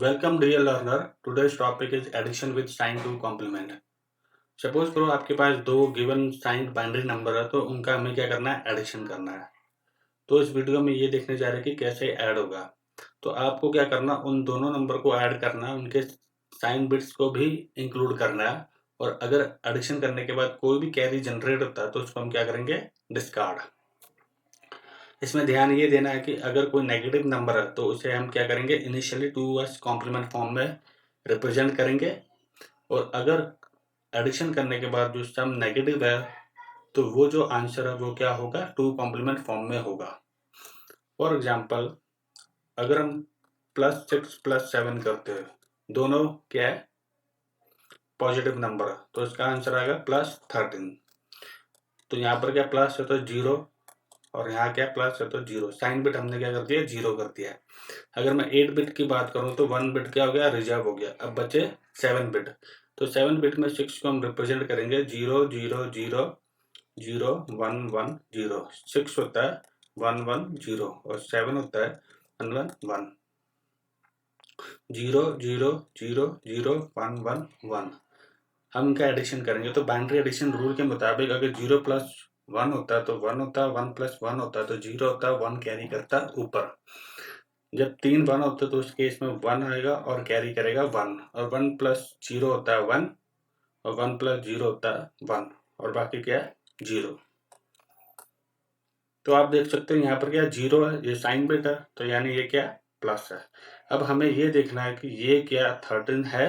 Welcome dear learner. Today's topic is addition with sign to complement. Suppose करो आपके पास दो given signed binary number है तो उनका हमें क्या करना है, एडिशन करना है। तो इस वीडियो में ये देखने जा रहे हैं कि कैसे ऐड होगा। तो आपको क्या करना, उन दोनों नंबर को ऐड करना है, उनके साइन बिट्स को भी इंक्लूड करना है। और अगर एडिशन करने के बाद कोई भी कैरी जनरेट होता है तो उसको हम क्या करेंगे, डिस्कार्ड। इसमें ध्यान ये देना है कि अगर कोई नेगेटिव नंबर है तो उसे हम क्या करेंगे, इनिशियली 2s कॉम्प्लीमेंट फॉर्म में रिप्रेजेंट करेंगे। और अगर एडिशन करने के बाद जो सम नेगेटिव है तो वो जो आंसर है वो क्या होगा, 2 कॉम्प्लीमेंट फॉर्म में होगा। फॉर एग्जाम्पल, अगर हम +6 +7 करते हैं, दोनों क्या है, पॉजिटिव नंबर है, तो इसका आंसर आएगा +13। तो यहाँ पर क्या प्लस है तो 0, और यहाँ क्या प्लस है तो 0। साइन बिट हमने क्या कर दिया, 0 कर दिया है। अगर मैं 8 बिट की बात करूँ तो 1 बिट क्या हो गया, रिजर्व हो गया। अब बचे 7 बिट। तो 7 बिट में 6 को हम रिप्रेजेंट करेंगे 0 0 0 0 1 1 0। 6 होता है 1 1 0 और 7 होता है 1 1 1। 0 0 0 0 1 1 1। हम इनका एडिशन करेंगे तो बाइनरी एडिशन रूल के मुताबिक अगर 0 + 1 होता है तो 1 होता है, 1 + 1 होता है तो 0 होता है, 1 कैरी करता है ऊपर। जब 3 1 होते हैं तो उस केस में 1 आएगा और कैरी करेगा 1, और 1 + 0 होता है 1, और 1 + 0 होता है 1, और बाकी क्या है, 0। तो आप देख सकते हैं यहाँ पर क्या 0 है, ये साइन बिट है, तो यानी ये क्या प्लस है। अब हमें ये देखना है कि ये क्या 13 है।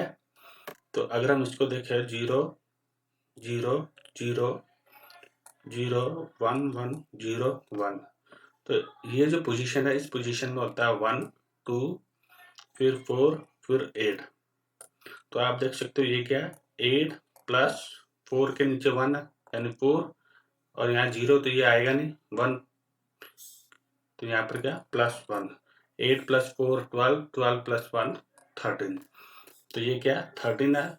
तो अगर हम इसको देखें 0 0 0 0 1 1 0 1, तो ये जो पोजीशन है इस पोजीशन में होता है 1 2 फिर 4 फिर 8। तो आप देख सकते हो ये क्या है, 8 + 4 के नीचे 1 है यानी 4, और यहाँ 0 तो ये आएगा नहीं, 1 तो यहाँ पर क्या +1। 8 + 4 12, 12 + 1 13। तो ये क्या 13 है,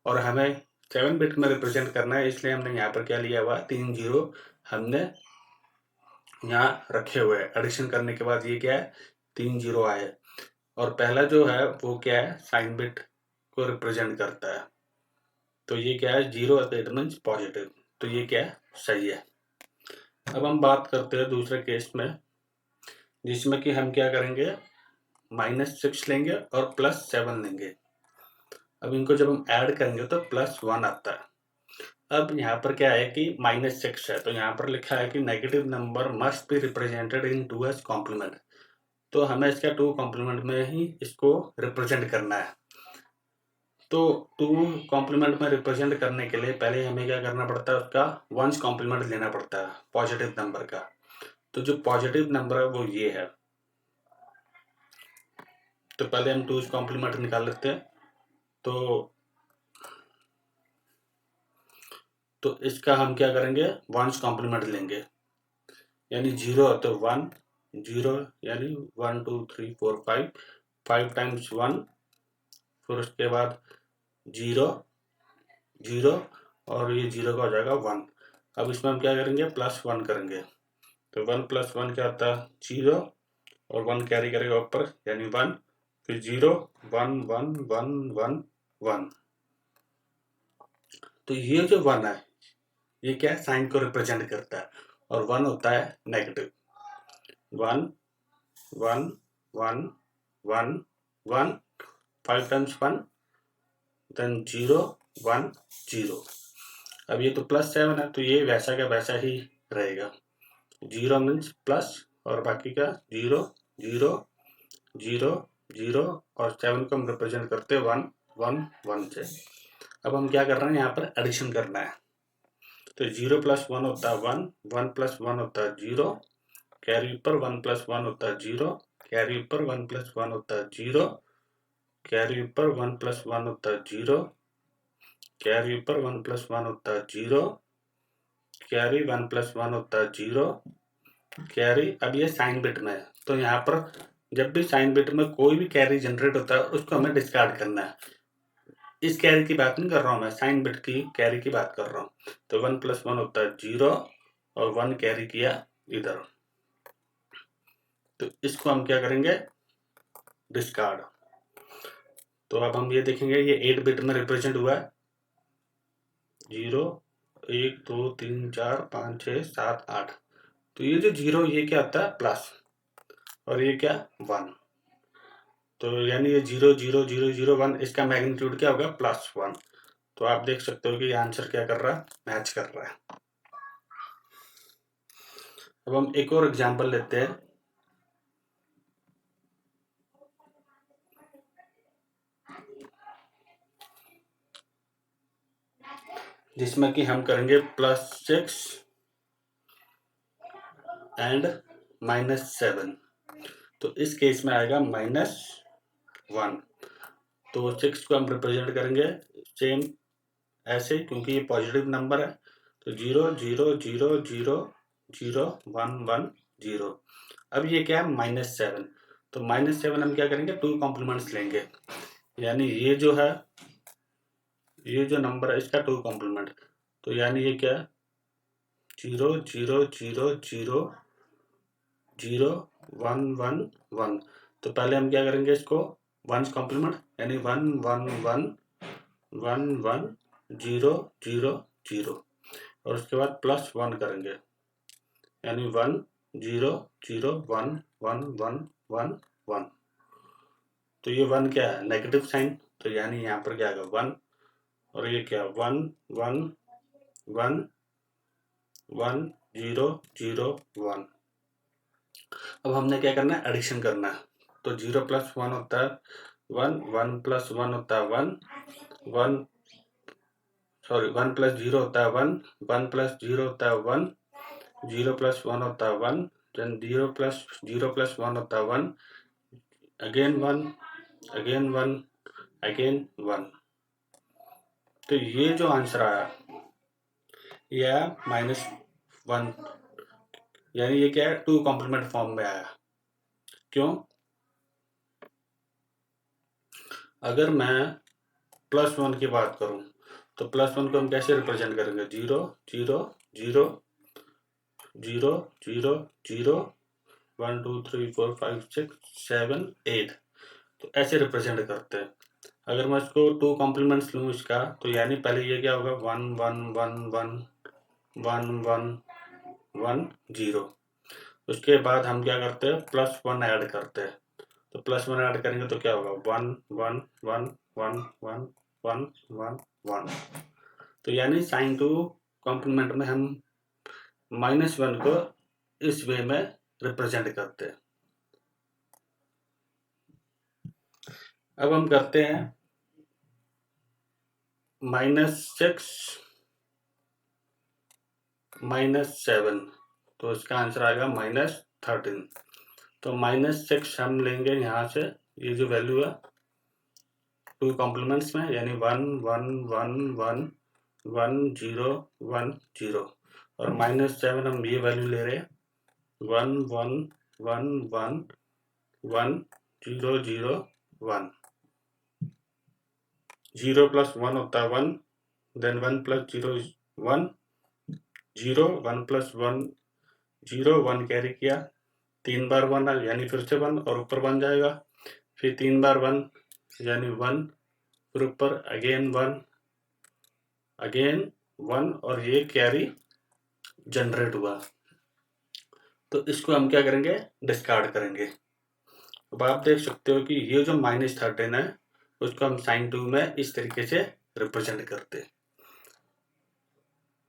और हमें 7 बिट में रिप्रेजेंट करना है, इसलिए हमने यहाँ पर क्या लिया हुआ, 3 0 हमने यहाँ रखे हुए हैं। एडिशन करने के बाद ये क्या है, 3 0 आए, और पहला जो है वो क्या है, साइन बिट को रिप्रेजेंट करता है। तो ये क्या है, 0 इट मीन्स पॉजिटिव, तो ये क्या है, सही है। अब हम बात करते हैं दूसरे केस में, जिसमें कि हम क्या करेंगे, -6 लेंगे और +7 लेंगे। अब इनको जब हम ऐड करेंगे तो +1 आता है। अब यहाँ पर क्या है कि -6 है, तो यहाँ पर लिखा है कि negative number must be represented in 2s complement. तो हमें इसका 2 कॉम्प्लीमेंट में ही इसको रिप्रेजेंट करना है। तो 2 कॉम्प्लीमेंट में रिप्रेजेंट करने के लिए पहले हमें क्या करना पड़ता है, उसका 1s कॉम्प्लीमेंट लेना पड़ता है पॉजिटिव नंबर का। तो जो पॉजिटिव नंबर है वो ये है। तो पहले हम 2s कॉम्प्लीमेंट निकाल लेते हैं। तो इसका हम क्या करेंगे, 1s कॉम्प्लीमेंट लेंगे, यानी 0 है तो 1 0, यानी 1 2 3 4 5, 5 टाइम्स 1, फिर उसके बाद 0 0, और ये 0 का हो जाएगा 1। अब इसमें हम क्या करेंगे, +1 करेंगे। तो 1 + 1 क्या आता है, 0, और 1 कैरी करेगा ऊपर यानी 1, फिर 0 1 1 1 1 1। तो ये जो 1 है ये क्या है, साइन को रिप्रेजेंट करता है, और 1 होता है नेगेटिव। 1 1 1 1 1, 5 times 1, then 0 1 0। अब ये तो +7 है तो ये वैसा का वैसा ही रहेगा। 0 मीन्स प्लस, और बाकी का 0 0 0 0, और 7 को हम रिप्रेजेंट करते हैं 1 1 1 से। अब हम क्या कर रहे हैं, यहाँ पर एडिशन करना है। तो 0 + 1 होता है 1, 1 + 1 होता है 0, कैरी ऊपर 1 + 1 होता है 0, कैरी ऊपर 1 + 1 होता है 0, कैरी ऊपर 1 + 1 होता है 0, कैरी ऊपर 1 + 1 होता है 0, कैरी 1 + 1 होता है 0, कैरी। अब ये साइन बिट में है, तो यहाँ पर जब भी साइन बिट में कोई भी कैरी जनरेट होता है उसको हमें डिस्कार्ड करना है। इस कैरी की बात नहीं कर रहा हूँ मैं, साइन बिट की कैरी की बात कर रहा हूँ। तो 1 + 1 होता है 0, और 1 कैरी किया इधर, तो इसको हम क्या करेंगे, डिस्कार्ड। तो अब हम ये देखेंगे ये 8 बिट में रिप्रेजेंट हुआ है। 0 1 2 3 4 5 6 7 8। तो ये जो 0 ये क्या होता है प्लस, और ये क्या 1। तो यानी ये 0 0 0 0 1 इसका मैग्नीट्यूड क्या होगा +1। तो आप देख सकते हो कि ये आंसर क्या कर रहा है मैच कर रहा है। अब हम एक और एग्जांपल लेते हैं। जिसमें कि हम करेंगे +6 एंड -7। तो इस केस में आएगा -1। तो 6 को हम रिप्रेजेंट करेंगे सेम ऐसे, क्योंकि ये पॉजिटिव नंबर है। तो 0 0 0 0 0 1 1 0। अब ये क्या है -7। तो -7 हम क्या करेंगे 2 कॉम्प्लीमेंट्स लेंगे, यानी ये जो है ये जो नंबर है इसका 2 कॉम्प्लीमेंट। तो यानी ये क्या है 0 0 0 0 0 1 1 1। तो पहले हम क्या करेंगे इसको 1's कॉम्प्लीमेंट, यानी 1 1 1 1 1 0 0 0, और उसके बाद +1 करेंगे, यानी 1 0 0 1 1 1 1 1। तो ये 1 क्या है नेगेटिव साइन, तो यानी यहाँ पर क्या आएगा 1, और ये क्या 1 1 1 1 0 0 1। अब हमने क्या करना है एडिशन करना है। तो 0 + 1 होता है 1, 1 + 1 होता है 1, 1 सॉरी 1 + 0 होता है 1, 1 + 0 होता है 1, 0 + 1 होता है 1, देन 0 + 1 होता है 1, अगेन 1, अगेन 1, अगेन 1। तो ये जो आंसर आया ये आया -1, यानी ये क्या है 2 कॉम्प्लीमेंट फॉर्म में आया। क्यों? अगर मैं +1 की बात करूं तो +1 को हम कैसे रिप्रेजेंट करेंगे 0 0 0 0 0 0 1 2 3 4 5 6 7 8। तो ऐसे रिप्रेजेंट करते हैं। अगर मैं इसको 2 कॉम्प्लीमेंट्स लूँ इसका, तो यानी पहले ये क्या होगा 1 1 1 1 1 1 1 0। उसके बाद हम क्या करते हैं +1 ऐड करते हैं। तो +1 ऐड करेंगे तो क्या होगा 1 1 1 1 1 1 1 1। तो यानी साइन टू कॉम्प्लीमेंट में हम -1 को इस वे में रिप्रेजेंट करते हैं। अब हम करते हैं -6 -7। तो इसका आंसर आएगा -13। तो -6 हम लेंगे यहाँ से, ये जो वैल्यू है 2 कॉम्प्लीमेंट्स में, यानी 1 1 1 1 1 0 1 0, और -7 हम ये वैल्यू ले रहे हैं 1 1 1 1 1 0 0 1। 0 + 1 होता है 1, देन 1 + 0 is 1, 0 1 + 1 0 1 कैरी किया, 3 बार 1 यानी फिर से 1 और ऊपर 1 जाएगा, फिर 3 बार 1 यानी 1, फिर ऊपर अगेन 1 अगेन 1, और ये कैरी जनरेट हुआ। तो इसको हम क्या करेंगे डिस्कार्ड करेंगे। अब आप देख सकते हो कि ये जो -13 है उसको हम साइन 2 में इस तरीके से रिप्रेजेंट करते हैं।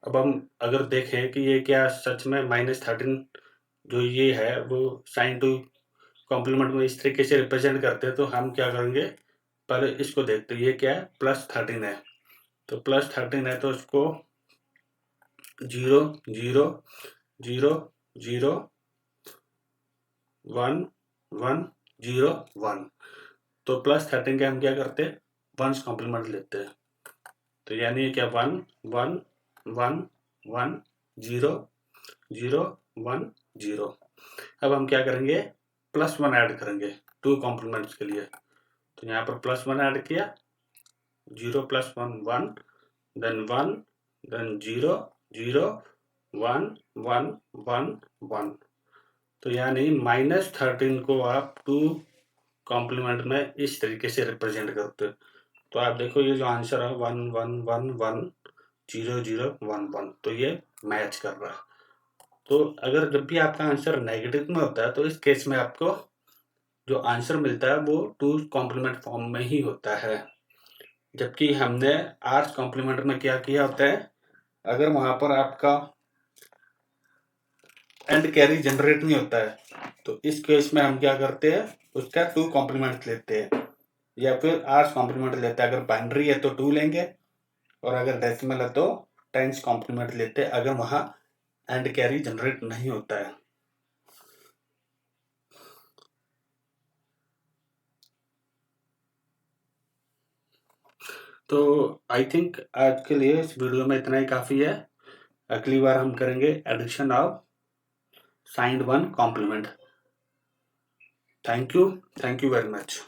अब हम अगर देखें कि ये क्या सच में -13 जो ये है वो साइन 2 कॉम्प्लीमेंट में इस तरीके से रिप्रेजेंट करते हैं, तो हम क्या करेंगे पहले इसको देखते हैं। ये क्या है +13 है, तो +13 है तो इसको 0 0 0 0 1 1 0 1। तो +13 के हम क्या करते हैं 1's कॉम्प्लीमेंट लेते हैं। तो यानी क्या 1 1 1 1 0 0 1 0। अब हम क्या करेंगे +1 ऐड करेंगे 2 कॉम्प्लीमेंट्स के लिए। तो यहाँ पर +1 ऐड किया, 0 + 1 1, देन 1, देन 0 0 1 1 1 1। तो यानी -13 को आप 2 कॉम्प्लीमेंट में इस तरीके से रिप्रेजेंट करते हैं। तो आप देखो ये जो आंसर है 1 1 1 1 0 0 1 1, तो ये मैच कर रहा है। तो अगर जब भी आपका आंसर नेगेटिव में होता है तो इस केस में आपको जो आंसर मिलता है वो 2 कॉम्प्लीमेंट फॉर्म में ही होता है। जबकि हमने आर्स कॉम्प्लीमेंट में क्या किया होता है, अगर वहां पर आपका एंड कैरी जनरेट नहीं होता है तो इस केस में हम क्या करते हैं, उसका 2 कॉम्प्लीमेंट लेते हैं या फिर आर्स कॉम्प्लीमेंट लेते हैं। अगर बाइनरी है तो 2 लेंगे और अगर डेसिमल है तो टाइम्स कॉम्प्लीमेंट लेते हैं अगर वहां एंड कैरी जनरेट नहीं होता है। तो आई थिंक आज के लिए इस वीडियो में इतना ही काफी है। अगली बार हम करेंगे addition of signed one complement. Thank you very much.